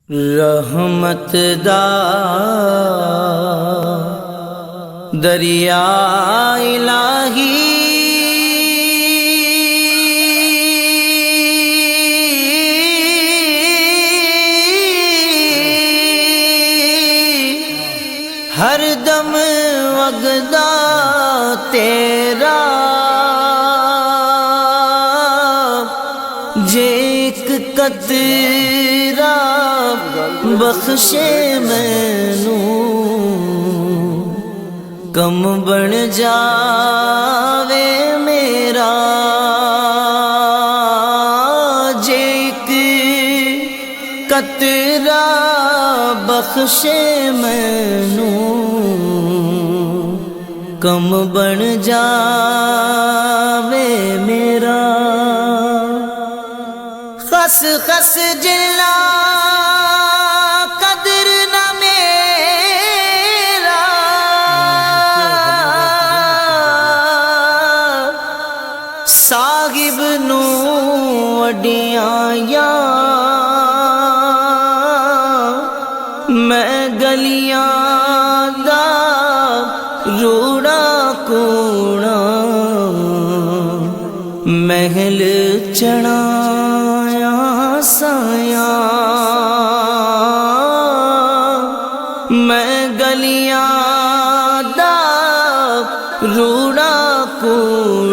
رحمت دا دریا الہی ہر دم وگدا تیرا جے ایک قطرہ بخشے مینوں کم بن جاوے میرا جے ایک قطرہ بخشے مینوں کم بن جاوے میرا خس خس جلا قدر نہ میرا صاحب نو وڈیاں یا میں گلیاں دا روڑا کوڑا محل چڑھایا سایا میں گلیاں دا روڑا کوڑا